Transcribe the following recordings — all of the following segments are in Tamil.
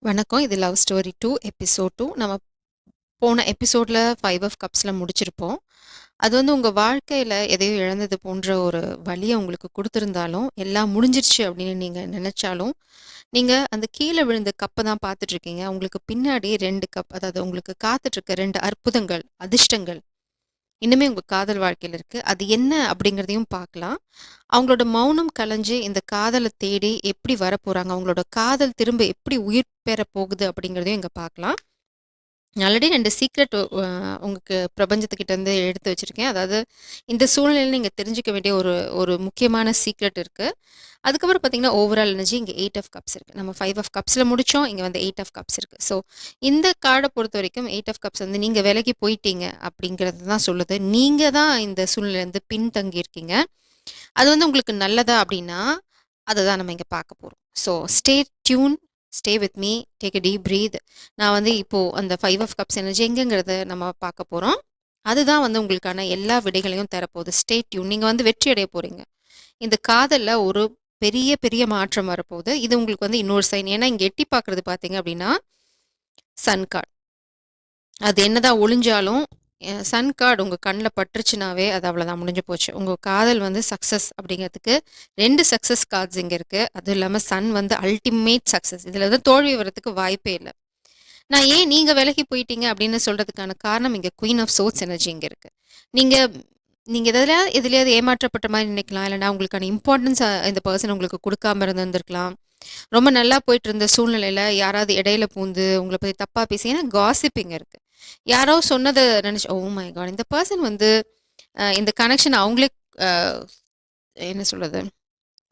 வணக்கம். இது லவ் ஸ்டோரி 2 எபிசோட் 2. நம்ம போன எபிசோட்ல 5 ஆஃப் கப்ஸ்ல முடிச்சிருப்போம். அது வந்து உங்க வாழ்க்கையில எதையோ இழந்தது போன்ற ஒரு வலிய உங்களுக்கு குடுத்திருந்தாலும், எல்லாம் முடிஞ்சிருச்சு அப்படின்னு நீங்க நெனச்சாலும், நீங்க அந்த கீழ விழுந்த கப்ப தான் பார்த்துட்டுருக்கீங்க. உங்களுக்கு பின்னாடி 2 கப், அதாவது உங்களுக்கு காத்துட்ருக்க 2 அற்புதங்கள், அதிர்ஷ்டங்கள் இன்னுமே உங்க காதல் வாழ்க்கையில இருக்கு. அது என்ன அப்படிங்கிறதையும் பார்க்கலாம். அவங்களோட மௌனம் கலைஞ்சு இந்த காதல தேடி எப்படி வரப்போறாங்க? அவங்களோட காதல் திரும்ப எப்படி உயிர் பெற போகுது அப்படிங்கிறதையும் இங்க பார்க்கலாம். ஆல்ரெடி 2 சீக்ரெட் உங்களுக்கு பிரபஞ்சத்துக்கிட்டேருந்து எடுத்து வச்சிருக்கேன். அதாவது இந்த சூழ்நிலையில நீங்க தெரிஞ்சுக்க வேண்டிய ஒரு ஒரு முக்கியமான சீக்ரெட் இருக்கு. அதுக்கப்புறம் பார்த்தீங்கன்னா, ஓவரால் எனர்ஜி இங்க 8 ஆஃப் கப்ஸ் இருக்கு. நம்ம 5 ஆஃப் கப்ஸ்ல முடிச்சோம். இங்க வந்து 8 ஆஃப் கப்ஸ் இருக்கு. ஸோ இந்த கார்ட பொறுத்தவரைக்கும் 8 ஆஃப் கப்ஸ் வந்து நீங்க விலகி போயிட்டீங்க அப்படிங்கிறது தான் சொல்லுது. நீங்க தான் இந்த சூழ்நிலையிலேருந்து பின்தங்கி இருக்கீங்க. அது வந்து உங்களுக்கு நல்லதா அப்படின்னா, அத தான் நம்ம இங்க பார்க்க போறோம். So stay tuned, stay with me, take a deep breath. நான் வந்து இப்போ அந்த 5 ஆஃப் கப்ஸ் எனர்ஜி எங்கங்கிறத நம்ம பார்க்க போறோம். அதுதான் வந்து உங்களுக்கான எல்லா விடைகளையும் தரப்போகுது. Stay tune. நீங்க வந்து வெற்றி அடைய போறீங்க. இந்த காதல்ல ஒரு பெரிய, பெரிய மாற்றம் வரப்போகுது. இது உங்களுக்கு வந்து இன்னொரு சைன். ஏன்னா, இங்க எட்டி பார்க்குறது பார்த்தீங்க அப்படின்னா, சன் கார்ட். அது என்னதான் ஒளிஞ்சாலும், சன் கார்ட் உங்க கண்ல பட்டுருச்சுனாவே, அது அவ்வளோதான் முடிஞ்சு போச்சு. உங்க காதல் வந்து சக்சஸ் அப்படிங்கிறதுக்கு 2 சக்சஸ் கார்ட்ஸ் இங்க இருக்கு. அதுவும் இல்லாம சன் வந்து அல்டிமேட் சக்சஸ். இதுல வந்து தோல்வி வர்றதுக்கு வாய்ப்பே இல்ல. நான் ஏன் நீங்க விலகி போயிட்டீங்க அப்படின்னு சொல்றதுக்கான காரணம் இங்க குயின் ஆஃப் சோர்ட்ஸ் எனர்ஜி இங்க இருக்கு. நீங்க நீங்க எதுலயாவது ஏமாற்றப்பட்ட மாரி நினைக்கலாம். இல்லன்னா உங்களுக்கான இம்பார்ட்டன்ஸ் இந்த பெர்சன் உங்களுக்கு குடுக்காம இருந்திருந்திருக்கலாம். ரொம்ப நல்லா போயிட்டு இருந்த சூழ்நிலையில யாராவது இடையில பூந்து உங்கள பத்தி தப்பா பேசி, ஏன்னா காசிப்பிங் இருக்கு. யாரோ சொன்னத நினைச்சு, ஓ மை காட்! இந்த பெர்சன் வந்து இந்த கனெக்ஷன் அவங்களே அ என்ன சொல்றது?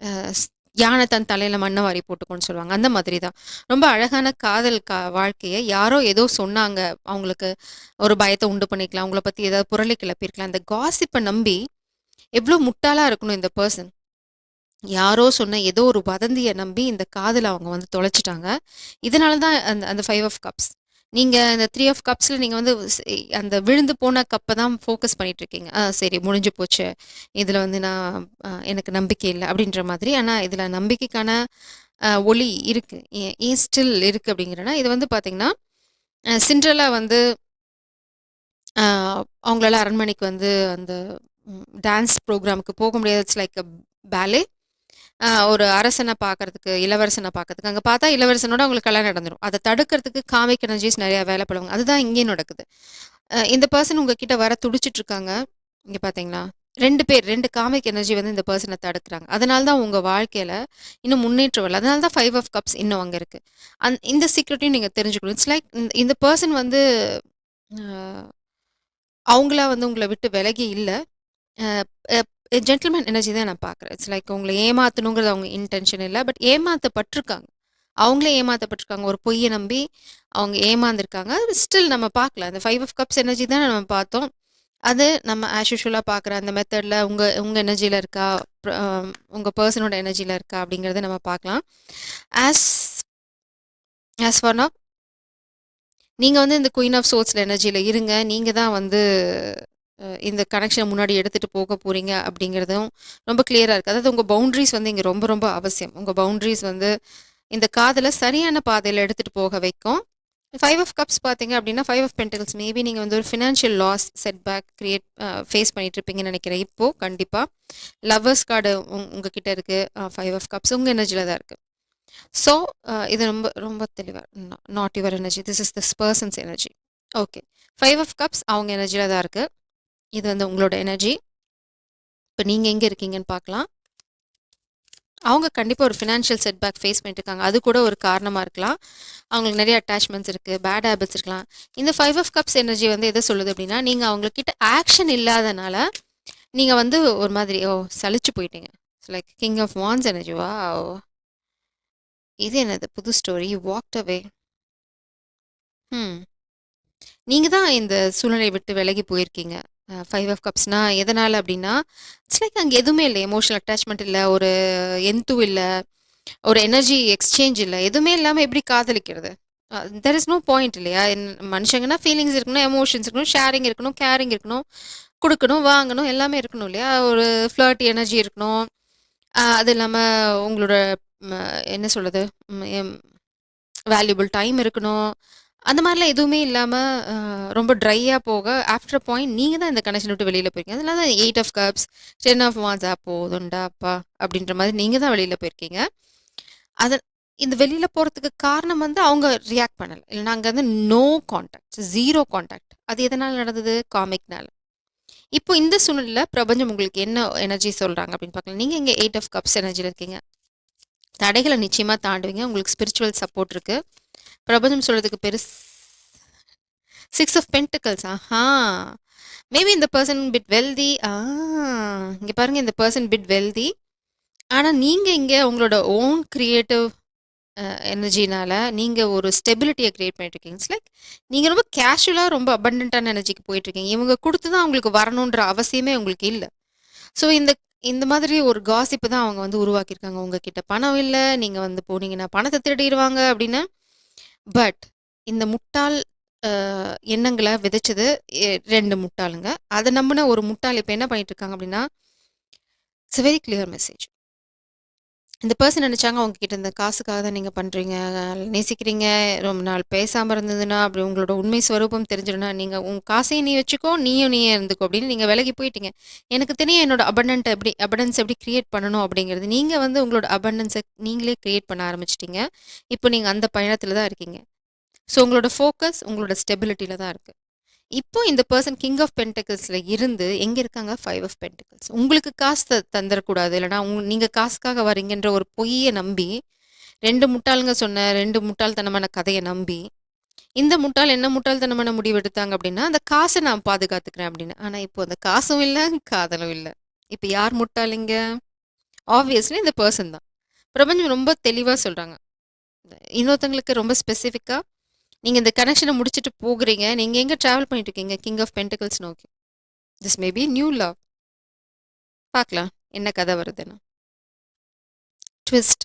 அ ஸ் "யானை தன் தலையில மண்ண வாரி போட்டுக்கும்ன்னு" சொல்லுவாங்க. அந்த மாதிரி தான். ரொம்ப அழகான காதல் வாழ்க்கைய யாரோ ஏதோ சொன்னாங்க. அவங்களுக்கு ஒரு பயத்த உண்டு பண்ணிக்கலாம். உங்கள பத்தி ஏதாவது புரளி கிளப்பியிருக்கலாம். இந்த காசிப்ப நம்பி எவ்ளோ முட்டாளா இருக்கணும் இந்த பெர்சன். யாரோ சொன்ன ஏதோ ஒரு வதந்திய நம்பி இந்த காதல அவங்க வந்து தொலைச்சுட்டாங்க. இதனால தான் அந்த அந்த 5 ஆஃப் கப்ஸ். நீங்க அந்த 3 ஆஃப் கப்ஸ்ல நீங்க வந்து அந்த விழுந்து போன கப்ப தான் ஃபோக்கஸ் பண்ணிட்டு இருக்கீங்க. சரி முடிஞ்சு போச்சு. இதுல வந்து நான் எனக்கு நம்பிக்கை இல்ல அப்படின்ற மாதிரி. ஆனா இதுல நம்பிக்கைக்கான ஒளி இருக்கு. ஏன் ஸ்டில் இருக்கு அப்படிங்கிறேன்னா, இது வந்து பார்த்தீங்கன்னா, சிண்ட்ரெல்லா வந்து அ அவங்களால அரண்மனைக்கு வந்து அந்த டான்ஸ் ப்ரோகிராமுக்கு போக முடியாது. It's like a ballet. ஒரு அரசன பார்க்கறதுக்கு, இளவரசன பார்க்கறதுக்கு. அங்க பார்த்தா இளவரசனோட அவங்களுக்கு கல்யாணம் நடந்துரும். அத தடுக்கிறதுக்கு காமிக் எனர்ஜிஸ் நெறைய வேல பண்ணுவாங்க. அதுதான் இங்கேயும் நடக்குது. இந்த பெர்சன் உங்ககிட்ட வர துடிச்சிட்டு இருக்காங்க. இங்க பார்த்தீங்களா? 2 பேர் 2 காமிக் எனர்ஜி வந்து இந்த பெர்சன தடுக்குறாங்க. அதனால தான் உங்க வாழ்க்கையில இன்னும் முன்னேற்றம் வரல. அதனால தான் 5 ஆஃப் கப்ஸ் இன்னும் அங்க இருக்கு. இந்த சீக்ரெட்டையும் நீங்க தெரிஞ்சுக்கணும். இட்ஸ் லைக் இந்த பெர்சன் வந்து அ அவங்களா வந்து உங்கள விட்டு விலகி இல்ல. அ ஜென்டில்மேன் எனர்ஜி தான் நான் பார்க்குறேன். இட்ஸ் லைக் உங்கள ஏமாத்தணுங்கிறது அவங்க இன்டென்ஷன் இல்ல. பட் ஏமாத்தப்பட்டுருக்காங்க. அவங்களே ஏமாத்தப்பட்டுருக்காங்க. ஒரு பொய்ய நம்பி அவங்க ஏமாந்துருக்காங்க. ஸ்டில் நம்ம பார்க்கல. அந்த 5 ஆஃப் கப்ஸ் எனர்ஜி தானே நம்ம பார்த்தோம். அது நம்ம ஆஸ் யூசுவலா பார்க்குற அந்த மெத்தட்ல உங்க உங்க எனர்ஜில இருக்கா? உங்க பெர்சனோட எனர்ஜில இருக்கா? அப்படிங்கிறத நம்ம பார்க்கலாம். ஆஸ் ஆஸ் ஃபார் நவ் நீங்க வந்து இந்த குயின் ஆஃப் சோர்ட்ஸ்ல எனர்ஜில இருங்க. நீங்க தான் வந்து இந்த கனெக்ஷன முன்னாடி எடுத்துட்டு போக போறீங்க அப்படிங்கிறதும் ரொம்ப கிளியரா இருக்கு. அதாவது உங்க பவுண்டரீஸ் வந்து இங்க ரொம்ப ரொம்ப அவசியம். உங்க பவுண்டரீஸ் வந்து இந்த காதல சரியான பாதையில எடுத்துட்டு போக வைக்கும். 5 ஆஃப் கப்ஸ் பார்த்தீங்க அப்படின்னா, 5 ஆஃப் பென்டக்கிள்ஸ் மேபி நீங்க வந்து ஒரு financial loss, setback create face பண்ணிட்டு இருப்பீங்கன்னு நெனைக்கிறேன் இப்போ கண்டிப்பா. லவ்வர்ஸ் கார்டு உங்ககிட்ட இருக்கு. 5 ஆஃப் கப்ஸ் உங்க எனர்ஜில தான் இருக்கு. ஸோ இது ரொம்ப ரொம்ப தெளிவா not your energy. This is this person's energy. Okay. 5 of cups அவங்க எனர்ஜில தான் இருக்கு. இது வந்து உங்களோட எனர்ஜி. இப்ப நீங்க எங்க இருக்கீங்கன்னு பார்க்கலாம். அவங்க கண்டிப்பா ஒரு ஃபினான்ஷியல் செட்பேக் ஃபேஸ் பண்ணிட்டு இருக்காங்க. அது கூட ஒரு காரணமா இருக்கலாம். அவங்களுக்கு நெறைய அட்டாச்மெண்ட்ஸ் இருக்கு. பேட் ஹேபிட்ஸ் இருக்கலாம். இந்த 5 ஆஃப் கப்ஸ் எனர்ஜி வந்து எத சொல்லுது அப்டின்னா, நீங்க அவங்க கிட்ட ஆக்ஷன் இல்லாதனால, நீங்க வந்து ஒரு மாதிரி சலிச்சு போயிட்டீங்க. It's like king of wands energy. Wow! இது என்னது புது ஸ்டோரி. யூ வாக்ட் அவே. ம். நீங்க தான் இந்த சூழ்நிலைய விட்டு விலகி போயிருக்கீங்க. 5 ஆஃப் கப்ஸ்னா எதனால அப்டின்னா, இட்ஸ் லைக் அங்க எதுவுமே இல்ல. எமோஷனல் அட்டாச்மெண்ட் இல்ல. ஒரு என்து இல்ல. ஒரு எனர்ஜி எக்ஸ்சேஞ்ச் இல்ல. எதுவுமே இல்லாம எப்படி காதலிக்கிறது? தேர் இஸ் நோ பாயிண்ட் இல்லையா? மனுஷங்கன்னா ஃபீலிங்ஸ் இருக்கணும், எமோஷன்ஸ் இருக்கணும், ஷேரிங் இருக்கணும், கேரிங் இருக்கணும், குடுக்கணும், வாங்கணும், எல்லாமே இருக்கணும் இல்லையா? ஒரு ஃப்ளர்ட் எனர்ஜி இருக்கணும். அது இல்லாம உங்களோட ம என்ன சொல்றது? ம் எம் வேல்யூபிள் டைம் இருக்கணும். அந்த மாரிலாம் எதுவுமே இல்லாம, ரொம்ப ட்ரையா போக, ஆஃப்டர் அ பாயிண்ட் நீங்க தான் இந்த கனெக்ஷன விட்டு வெளில போயிருக்கீங்க. அதனால தான் 8 ஆஃப் கப்ஸ், 10 ஆஃப் வாண்ட்ஸ் போதும்டா அப்பா! அப்படின்ற மாரி நீங்க தான் வெளில போயிருக்கீங்க. அத இந்த வெளில போறதுக்கு காரணம் வந்து அவங்க ரியாக்ட் பண்ணல. இல்லன்னா அங்க வந்து நோ கான்டாக்ட், 0 கான்டாக்ட். அது எதனால நடந்தது? காமிக்னால. இப்போ இந்த சூழ்நிலையில பிரபஞ்சம் உங்களுக்கு என்ன எனர்ஜி சொல்றாங்க அப்படின்னு பார்க்கலாம். நீங்க இங்க 8 ஆஃப் கப்ஸ் எனர்ஜில இருக்கீங்க. தடைகள நிச்சயமா தாண்டுவீங்க. உங்களுக்கு ஸ்பிரிச்சுவல் சப்போர்ட் இருக்கு. பிரபஞ்சம் சொல்றதுக்கு பெருஸ் 6 ஆஃப் பென்டிகல்ஸ். ஆஹா! மேபி இந்த பெர்சன் பிட் வெல்தி. இங்க பாருங்க, இந்த பெர்சன் பிட் வெல்தி. ஆனா நீங்க இங்க உங்களோட ஓன் கிரியேட்டிவ் எனர்ஜினால நீங்க ஒரு ஸ்டெபிலிட்டிய கிரியேட் பண்ணிட்டு இருக்கீங்க. இட்ஸ் லைக் நீங்க ரொம்ப கேஷுவலா ரொம்ப அபண்டன்ட்டான எனர்ஜிக்கு போயிட்டு இருக்கீங்க. இவங்க குடுத்து தான் உங்களுக்கு வரணுன்ற அவசியமே உங்களுக்கு இல்ல. ஸோ இந்த இந்த மாதிரி ஒரு காசிப் தான் அவங்க வந்து உருவாக்கியிருக்காங்க. உங்ககிட்ட பணம் இல்ல, நீங்க வந்து போனீங்கன்னா பணத்த திருடிருவாங்க அப்படின்னு. பட் இந்த முட்டாள் அ எண்ணங்கள விதைச்சது 2 முட்டாளுங்க. அத நம்புன ஒரு முட்டாள் இப்ப என்ன பண்ணிட்டு இருக்காங்க அப்படின்னா, it's a very clear message. இந்த பெர்சன் நெனச்சாங்க அவங்க கிட்ட இந்த காசுக்காக தான் நீங்க பண்றீங்க, நேசிக்கிறீங்க, ரொம்ப நாள் பேசாம இருந்ததுன்னா, அப்படி உங்களோட உண்மை ஸ்வரூபம் தெரிஞ்சிடும்னா, நீங்க உன் காசையும் நீ வச்சுக்கோ, நீயும் நீயே இருந்துக்கோ அப்படின்னு நீங்க விலகி போயிட்டீங்க. எனக்கு தெரியும் என்னோட அபண்டன்ஸ் எப்படி கிரியேட் பண்ணணும் அப்படிங்கிறது. நீங்க வந்து உங்களோட அபண்டன்ஸ நீங்களே கிரியேட் பண்ண ஆரம்பிச்சுட்டீங்க. இப்போ நீங்க அந்த பயணத்துல தான் இருக்கீங்க. ஸோ உங்களோட ஃபோக்கஸ் உங்களோட ஸ்டெபிலிட்டில தான் இருக்கு. இப்போ இந்த பெர்சன் கிங் ஆஃப் பென்டக்கிள்ஸ்ல இருந்து எங்க இருக்காங்க? 5 ஆஃப் பென்டக்கிள்ஸ். உங்களுக்கு காசு தந்துறக்கூடாது. இல்லன்னா நீங்க காசுக்காக வரீங்கன்ற ஒரு பொய்ய நம்பி, 2 முட்டாளுங்க சொன்ன 2 முட்டாள்தனமான கதைய நம்பி, இந்த முட்டாள் என்ன முட்டாள்தனமான முடிவு எடுத்தாங்க அப்படின்னா, அந்த காச நான் பாதுகாத்துக்கிறேன் அப்படின்னு. ஆனா இப்போ அந்த காசும் இல்ல, காதலும் இல்ல. இப்ப யார் முட்டாள் இங்க? ஆப்வியஸ்லி இந்த பெர்சன் தான். பிரபஞ்சம் ரொம்ப தெளிவா சொல்றாங்க. இன்னொருத்தங்களுக்கு ரொம்ப ஸ்பெசிஃபிக்கா நீங்க இந்த கனெக்ஷன முடிச்சுட்டு போகுறீங்க. நீங்க எங்க டிராவல் பண்ணிட்டு இருக்கீங்க? கிங் ஆஃப் பென்டக்கிள்ஸ் நோக்கி. This may be new love. பார்க்கலாம் என்ன கதை வருதுன்னு. ட்விஸ்ட்.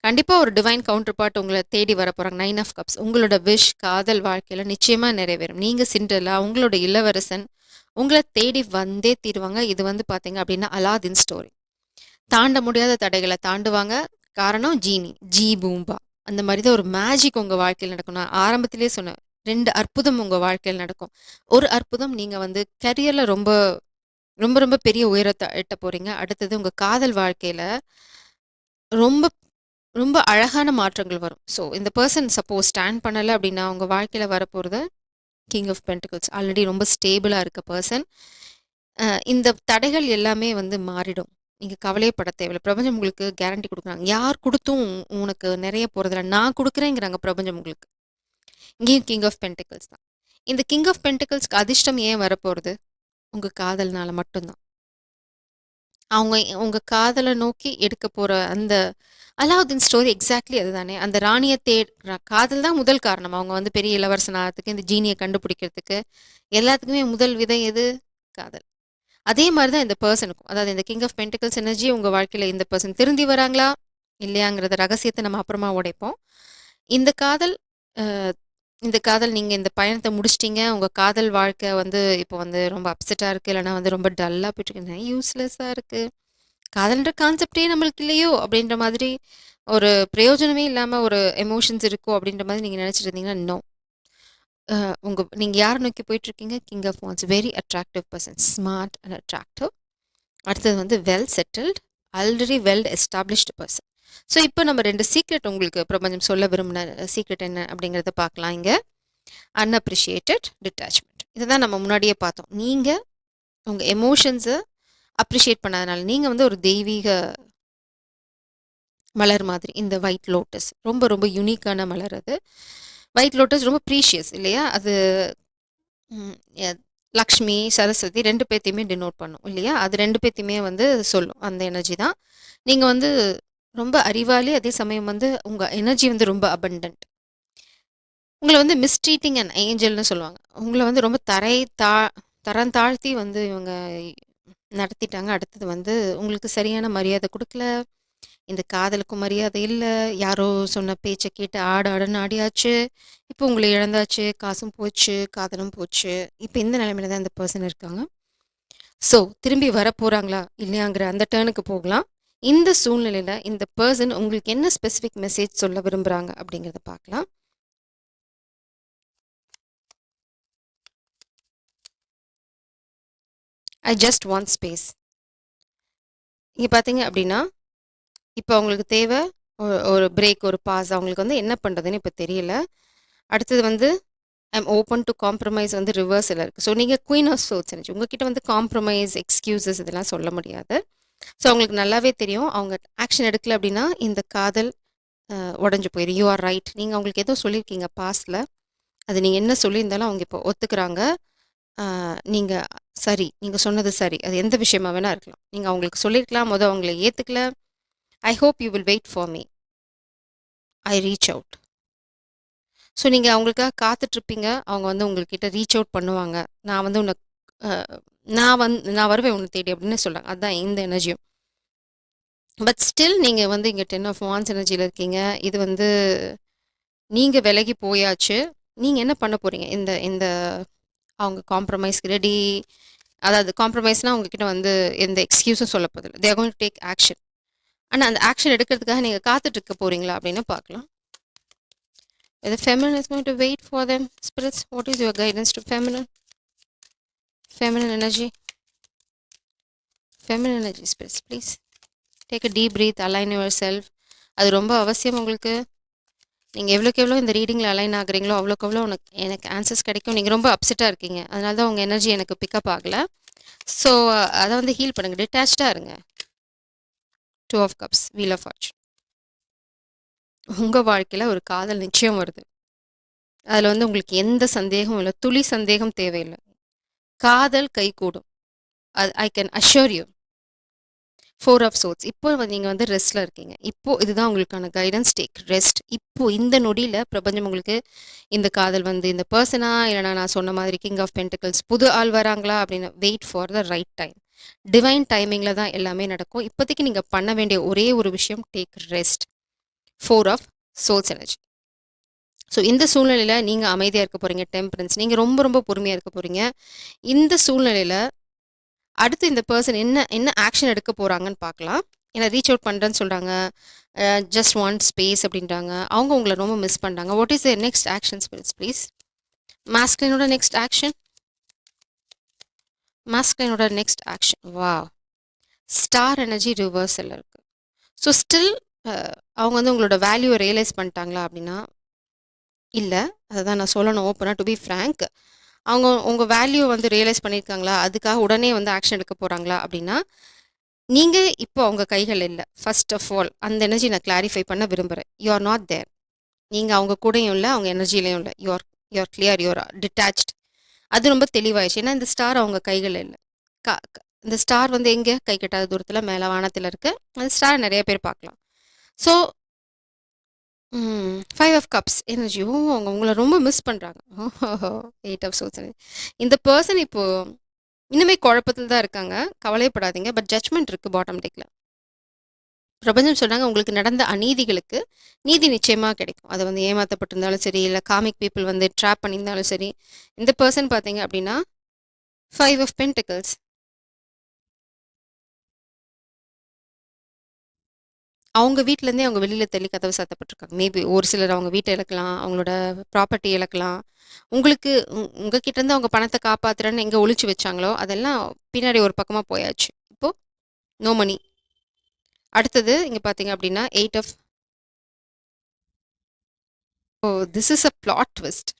கண்டிப்பா ஒரு டிவைன் கவுண்டர் பார்ட் உங்கள தேடி வரப்போறாங்க. 9 ஆஃப் கப்ஸ். உங்களோட விஷ் காதல் வாழ்க்கையில நிச்சயமா நிறைவேறும். நீங்க சிண்ட்ரெல்லா, உங்களோட இளவரசன் உங்கள தேடி வந்தே தீருவாங்க. இது வந்து பார்த்தீங்க அப்படின்னா, அலாதின் ஸ்டோரி. தாண்ட முடியாத தடைகள தாண்டுவாங்க. காரணம் ஜீனி, ஜி பூம்பா. அந்த மாரி தான் ஒரு மேஜிக் உங்க வாழ்க்கையில நடக்கும். நான் ஆரம்பத்திலேயே சொன்னேன். 2 அற்புதம் உங்க வாழ்க்கையில நடக்கும். ஒரு அற்புதம் நீங்க வந்து கரியர்ல ரொம்ப ரொம்ப ரொம்ப பெரிய உயரத்த எட்டப் போறீங்க. அடுத்தது உங்க காதல் வாழ்க்கையில ரொம்ப ரொம்ப அழகான மாற்றங்கள் வரும். ஸோ இந்த பெர்சன் சப்போஸ் ஸ்டாண்ட் பண்ணல அப்படின்னா, உங்க வாழ்க்கையில வரப்போறது கிங் ஆஃப் பென்டிகிள்ஸ். ஆல்ரெடி ரொம்ப ஸ்டேபிளா இருக்க பெர்சன். இந்த தடைகள் எல்லாமே வந்து மாறிடும். நீங்க கவலையே பட தேவையில்ல. பிரபஞ்சம் உங்களுக்கு கேரண்டி குடுக்குறாங்க. யார் குடுத்தும் உனக்கு நிறைய போறதில்ல. நான் குடுக்குறேங்கிறாங்க பிரபஞ்சம் உங்களுக்கு. இங்கேயும் கிங் ஆஃப் பென்டிகிள்ஸ் தான். இந்த கிங் ஆஃப் பென்டிகிள்ஸ்க்கு அதிர்ஷ்டம் ஏன் வரப்போறது? உங்க காதல்னால மட்டும் தான். அவங்க உங்க காதல நோக்கி எடுக்க போற அந்த அலாவுதீன் ஸ்டோரி எக்ஸாக்ட்லி அதுதானே. அந்த ராணிய காதல் தான் முதல் காரணம். அவங்க வந்து பெரிய இளவரசன் ஆகறதுக்கு, இந்த ஜீனிய கண்டுபிடிக்கிறதுக்கு, எல்லாத்துக்குமே முதல் விதை எது? காதல். அதே மாரி தான் இந்த பெர்சனுக்கும். அதாவது இந்த கிங் ஆஃப் பென்டிகல்ஸ் எனர்ஜி உங்க வாழ்க்கையில இந்த பெர்சன் திருந்தி வராங்களா? இல்லையாங்கிறத ரகசியத்த நம்ம அப்புறமா உடைப்போம். இந்த காதல் அ இந்த காதல் நீங்க இந்த பயணத்த முடிச்சுட்டீங்க. உங்க காதல் வாழ்க்கை வந்து இப்போ வந்து ரொம்ப அப்செட்டா இருக்கு. இல்லன்னா வந்து ரொம்ப டல்லா போயிட்டுருக்கு. யூஸ்லெஸ்ஸா இருக்கு. காதல்ன்ற கான்செப்டே நம்மளுக்கு இல்லையோ! அப்படின்ற மாதிரி ஒரு பிரயோஜனமே இல்லாம ஒரு எமோஷன்ஸ் இருக்கோ! அப்படின்ற மாதிரி நீங்க நினைச்சிட்டு இருந்தீங்கன்னா, நோ. நீங்க யார நோக்கி போயிட்டுருக்கீங்க? King of wands. Very attractive person. Smart and attractive. அடுத்தது வந்து well settled. Already well established person. So இப்போ நம்ம 2 சீக்ரெட் உங்களுக்கு பிரபஞ்சம் சொல்ல விரும்பின சீக்ரெட் என்ன அப்படிங்கிறத பார்க்கலாம் இங்க. அன்அப்ரிஷியேட்டட் டிட்டாச்மெண்ட். இத தான் நம்ம முன்னாடியே பார்த்தோம். நீங்க உங்க எமோஷன்ஸ அப்ரிஷியேட் பண்ணாதனால, நீங்க வந்து ஒரு தெய்வீக மலர் மாதிரி. இந்த ஒயிட் லோட்டஸ். ரொம்ப ரொம்ப யூனிக்கான மலர் அது. ஒயிட் லோட்டஸ் ரொம்ப ப்ரீஷியஸ் இல்லையா? அது ம் எ லக்ஷ்மி, சரஸ்வதி 2 பேத்தையுமே டினோட் பண்ணும் இல்லையா? அது 2 பேத்தையுமே வந்து சொல்லும். அந்த எனர்ஜி தான். நீங்க வந்து ரொம்ப அறிவாளி, அதே சமயம் வந்து உங்க எனர்ஜி வந்து ரொம்ப அபண்டன்ட். உங்கள வந்து மிஸ்ட்ரீட்டிங் அன் ஏஞ்சல்னு சொல்லுவாங்க. உங்கள வந்து ரொம்ப தரம் தாழ்த்தி வந்து இவங்க நடத்திட்டாங்க. அடுத்தது வந்து உங்களுக்கு சரியான மரியாதை குடுக்கல. இந்த காதலுக்கும் மரியாதை இல்ல. யாரோ சொன்ன பேச்ச கேட்டு ஆடுன்னு ஆடியாச்சு. இப்போ உங்கள இழந்தாச்சு. காசும் போச்சு, காதலும் போச்சு. இப்ப இந்த நிலைமையில தான் இந்த பெர்சன் இருக்காங்க. ஸோ திரும்பி வரப்போறாங்களா? இல்லையாங்கிற அந்த டர்னுக்கு போகலாம். இந்த சூழ்நிலையில இந்த பெர்சன் உங்களுக்கு என்ன ஸ்பெசிஃபிக் மெசேஜ் சொல்ல விரும்புறாங்க அப்படிங்கிறத பார்க்கலாம். I just want space. இங்க பார்த்தீங்க அப்படின்னா, இப்போ அவங்களுக்கு தேவை ஒரு பிரேக், ஒரு பாஸ். அவங்களுக்கு வந்து என்ன பண்றதுன்னு இப்ப தெரியல. அடுத்தது வந்து ஐ அம் ஓப்பன் டூ காம்ப்ரமைஸ் வந்து ரிவர்ஸ்ல இருக்கு. ஸோ நீங்க குயின் ஆஃப் சோர்ட்ஸ் எனர்ஜி. உங்ககிட்ட வந்து காம்ப்ரமைஸ், எக்ஸ்கியூசஸ் இதெல்லாம் சொல்ல முடியாது. ஸோ அவங்களுக்கு நல்லாவே தெரியும். அவங்க ஆக்ஷன் எடுக்கல அப்படின்னா இந்த காதல் உடஞ்சு போயிடும். You are right. நீங்க அவங்களுக்கு ஏதோ சொல்லியிருக்கீங்க பாஸ்ட்ல. அது நீங்க என்ன சொல்லியிருந்தாலும் அவங்க இப்போ ஒத்துக்கிறாங்க. நீங்க சரி. நீங்க சொன்னது சரி. அது எந்த விஷயமா வேணா இருக்கலாம். நீங்க அவங்களுக்கு சொல்லியிருக்கலாம். அவங்கள ஏத்துக்கல. I hope you will wait for me. I reach out. So நீங்க அவங்களுக்காக காத்துட்ருப்பீங்க. அவங்க வந்து உங்ககிட்ட ரீச் அவுட் பண்ணுவாங்க. நான் வந்து உன்ன அ நான் வருவேன் உன்ன தேடி அப்படின்னு சொல்றாங்க. அதான் இந்த எனர்ஜியும். பட் ஸ்டில் நீங்க வந்து இங்க 10 ஆஃப் வாண்ட்ஸ் எனர்ஜில இருக்கீங்க. இது வந்து நீங்க விலகி போயாச்சு. நீங்க என்ன பண்ண போறீங்க? இந்த இந்த அவங்க காம்ப்ரமைஸ்க்கு ரெடி. அதாவது காம்ப்ரமைஸ்னா உங்ககிட்ட வந்து எந்த எக்ஸ்கியூஸும் சொல்ல போறதில்ல. They are going to take action. ஆனா அந்த ஆக்ஷன் எடுக்கிறதுக்காக நீங்க காத்துட்டு இருக்க போறீங்களா அப்படின்னு பார்க்கலாம். The feminine is going to wait for them. Spirits, what is your guidance to feminine? Feminine energy. Feminine energy, spirits, please. Take a deep breath, align yourself. அது ரொம்ப அவசியம் உங்களுக்கு. நீங்கள் எவ்வளோக்கு எவ்வளோ இந்த ரீடிங்கில் அலைன் ஆகுறீங்களோ அவ்வளோக்கு எவ்வளோ எனக்கு ஆன்சர்ஸ் கிடைக்கும். நீங்கள் ரொம்ப அப்செட்டாக இருக்கீங்க. அதனால தான் உங்கள் எனர்ஜி எனக்கு பிக்கப் ஆகலை. ஸோ அதை வந்து ஹீல் பண்ணுங்கள். டிட்டாச்சாக இருங்க. 2 of cups, wheel of fortune. உங்கள் வாழ்க்கையில் ஒரு காதல் நிச்சயம் வருது. அதில் வந்து உங்களுக்கு எந்த சந்தேகமும் இல்லை. துளி சந்தேகம் தேவையில்லை. காதல் கைகூடும். அது I can assure you. 4 of swords. இப்போ நீங்கள் வந்து ரெஸ்ட்டில் இருக்கீங்க. இப்போ இதுதான் உங்களுக்கான கைடன்ஸ். Take rest. இப்போ இந்த நொடியில் பிரபஞ்சம் உங்களுக்கு இந்த காதல் வந்து இந்த பர்சனா, இல்லைனா நான் சொன்ன மாதிரி கிங் ஆஃப் பென்டிகல்ஸ் புது ஆள் வராங்களா அப்படின்னு wait for the right time. Divine டைமிங்கில் தான் எல்லாமே நடக்கும். இப்போதைக்கு நீங்கள் பண்ண வேண்டிய ஒரே ஒரு விஷயம், take rest. 4 of swords energy. So இந்த சூழ்நிலையில் நீங்கள் அமைதியாக இருக்க போகிறீங்க. டெம்பரன்ஸ். நீங்கள் ரொம்ப ரொம்ப பொறுமையாக இருக்க போகிறீங்க. இந்த சூழ்நிலையில் அடுத்து இந்த பர்சன் என்ன என்ன ஆக்ஷன் எடுக்க போகிறாங்கன்னு பார்க்கலாம். ஏன்னா ரீச் அவுட் பண்ணுறேன்னு சொல்கிறாங்க. ஜஸ்ட் வாண்ட் ஸ்பேஸ் அப்படின்றாங்க. அவங்க உங்களை ரொம்ப மிஸ் பண்ணுறாங்க. What is the next action spirits please? மாஸ்குலினோட நெக்ஸ்ட் ஆக்ஷன். மாஸ்குலினோட next action. Wow. Star energy reversal இருக்குது. ஸோ ஸ்டில் அவங்க வந்து உங்களோட வேல்யூவை ரியலைஸ் பண்ணிட்டாங்களா அப்படின்னா இல்லை. அதை தான் நான் சொல்லணும் ஓப்பனாக, டு பி ஃப்ரேங்க். அவங்க உங்கள் வேல்யூ வந்து ரியலைஸ் பண்ணியிருக்காங்களா, அதுக்காக உடனே வந்து ஆக்ஷன் எடுக்க போகிறாங்களா அப்படின்னா நீங்கள் இப்போ அவங்க கைகள் இல்லை. ஃபர்ஸ்ட் ஆஃப் ஆல் அந்த எனர்ஜி நான் கிளாரிஃபை பண்ண விரும்புகிறேன். You are not there. நீங்கள் அவங்க கூடயும் இல்லை, அவங்க எனர்ஜிலையும் இல்லை. You are clear, you are detached. அது ரொம்ப தெளிவாயிடுச்சு. ஏன்னா இந்த ஸ்டார் அவங்க கைகள் இல்லை. இந்த ஸ்டார் வந்து எங்கே? கை கட்டாத தூரத்தில் மேலே வானத்தில் இருக்குது. அந்த ஸ்டார் நிறைய பேர் பார்க்கலாம். So 5 of cups energy. அவங்க உங்களை ரொம்ப மிஸ் பண்ணுறாங்க. 8 ஆஃப் சோர்ஸ் எனர்ஜி. இந்த பர்சன் இப்போது இன்னுமே குழப்பத்தில் தான் இருக்காங்க. கவலைப்படாதீங்க. பட் ஜட்ஜ்மெண்ட் இருக்குது பாட்டம் டெக்கில். பிரபஞ்சம் சொன்னாங்க உங்களுக்கு நடந்த அநீதிகளுக்கு நீதி நிச்சயமாக கிடைக்கும். அது வந்து ஏமாற்றப்பட்டிருந்தாலும் சரி, இல்லை காமிக் பீப்புள் வந்து ட்ராப் பண்ணியிருந்தாலும் சரி. இந்த பர்சன் பார்த்தீங்க அப்படின்னா 5 ஆஃப் பென்டிகல்ஸ். அவங்க வீட்டிலேருந்தே அவங்க வெளியில் தள்ளி கதவு சாத்தப்பட்டிருக்காங்க. மேபி ஒரு சிலர் அவங்க வீட்டை இழக்கலாம், அவங்களோட ப்ராப்பர்ட்டி இழக்கலாம். உங்களுக்கு உங்ககிட்டேருந்து அவங்க பணத்தை காப்பாற்றுறேன்னு எங்கே ஒழிச்சு வச்சாங்களோ அதெல்லாம் பின்னாடி ஒரு பக்கமாக போயாச்சு. இப்போது நோ மணி. அடுத்தது இங்கே பார்த்தீங்க அப்படின்னா 8 of. Oh, this is a plot twist.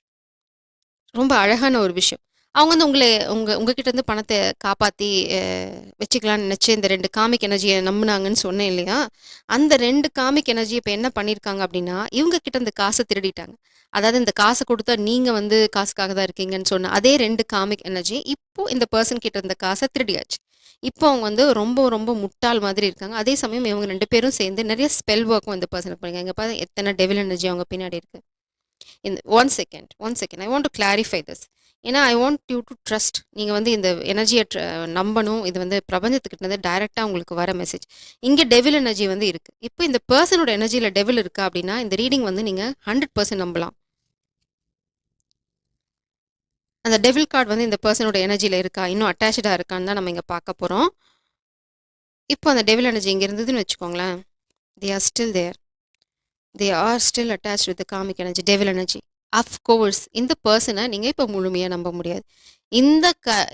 ரொம்ப அழகான ஒரு விஷயம். அவங்க வந்து உங்ககிட்ட இருந்து பணத்தை காப்பாற்றி வச்சுக்கலான்னு நினச்சி இந்த 2 காமிக் எனர்ஜியை நம்பினாங்கன்னு சொன்னேன் இல்லையா? அந்த 2 காமிக் எனர்ஜி இப்போ என்ன பண்ணியிருக்காங்க அப்படின்னா, இவங்க கிட்ட இந்த காசை திருடிட்டாங்க. அதாவது இந்த காசை கொடுத்தா நீங்கள் வந்து காசுக்காக தான் இருக்கீங்கன்னு சொன்ன அதே 2 காமிக் எனர்ஜி இப்போ இந்த பர்சன் கிட்ட இருந்த காசை திருடியாச்சு. இப்போ அவங்க வந்து ரொம்ப ரொம்ப முட்டாள் மாதிரி இருக்காங்க. அதே சமயம் இவங்க 2 பேரும் சேர்ந்து நிறைய ஸ்பெல் ஒர்க்கும் இந்த பர்சனுக்கு பண்ணிங்க. இங்கே பாருங்க எத்தனை டெவில் எனர்ஜி அவங்க பின்னாடி இருக்குது. One second I want to clarify this. ஏன்னா I want you to trust. நீங்கள் வந்து இந்த எனர்ஜியை நம்பணும். இது வந்து பிரபஞ்சத்துக்கிட்ட இருந்து டைரெக்டாக உங்களுக்கு வர மெசேஜ். இங்கே டெவில் எனர்ஜி வந்து இருக்குது. இப்போ இந்த பர்சனோட எனர்ஜியில் டெவில் இருக்கா அப்படின்னா இந்த ரீடிங் வந்து நீங்கள் 100% நம்பலாம். அந்த டெவில் கார்டு வந்து இந்த பர்சனோட எனர்ஜியில் இருக்கா, இன்னும் அட்டாச்சாக இருக்கான்னு தான் நம்ம இங்கே பார்க்க போகிறோம். இப்போ அந்த டெவில் எனர்ஜி இங்க இருந்ததுன்னு வச்சுக்கோங்களேன். They are still there. They are still attached with comic energy, devil energy. Of course இந்த பர்சனை நீங்கள் இப்போ முழுமையாக நம்ப முடியாது.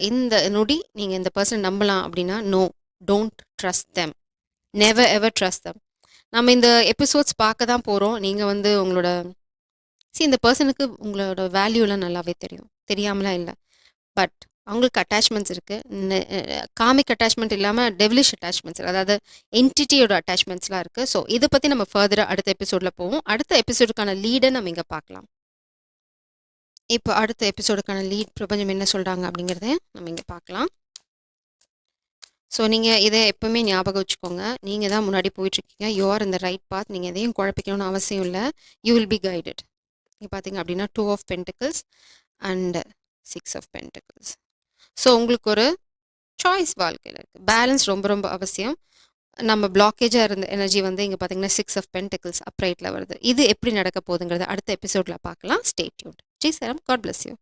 இந்த நொடி நீங்கள் இந்த பர்சனை நம்பலாம் அப்படின்னா, no, don't trust them. Never ever trust them. நம்ம இந்த எபிசோட்ஸ் பார்க்க தான் போகிறோம். நீங்கள் வந்து உங்களோட இந்த பர்சனுக்கு உங்களோட வேல்யூலாம் நல்லாவே தெரியும், தெரியாமலாம் இல்லை. பட் அவங்களுக்கு அட்டாச்மெண்ட்ஸ் இருக்குது. காமிக் அட்டாச்மெண்ட் இல்லாமல் டெவிலிஷ் அட்டாச்மெண்ட்ஸ், அதாவது என்டிட்டியோட அட்டாச்மெண்ட்ஸ்லாம் இருக்குது. ஸோ இதை பற்றி நம்ம ஃபர்தராக அடுத்த எபிசோடில் போவோம். அடுத்த எபிசோடுக்கான லீடை நம்ம இங்கே பார்க்கலாம். இப்போ அடுத்த எபிசோடுக்கான லீட் பிரபஞ்சம் என்ன சொல்கிறாங்க அப்படிங்கிறத நம்ம இங்கே பார்க்கலாம். ஸோ நீங்கள் இதை எப்போவுமே ஞாபகம் வச்சுக்கோங்க. நீங்கள் தான் முன்னாடி போயிட்டுருக்கீங்க. யூ ஆர் இந்த ரைட் பாத். நீங்கள் எதையும் குழப்பிக்கணும்னு அவசியம் இல்லை. You will be guided. இங்கே பார்த்தீங்க அப்படின்னா 2 of pentacles and 6 of pentacles. So உங்களுக்கு ஒரு சாய்ஸ் வாழ்க்கையில் இருக்குது. பேலன்ஸ் ரொம்ப ரொம்ப அவசியம். நம்ம பிளாக்கேஜாக இருந்த எனர்ஜி வந்து இங்கே பார்த்தீங்கன்னா 6 ஆஃப் பென்டிகிள்ஸ் அப்ரைட்டில் வருது. இது எப்படி நடக்க போகுதுங்கிறத அடுத்த எபிசோடில் பார்க்கலாம். Stay tuned. ஜெய் சாரம். God bless you.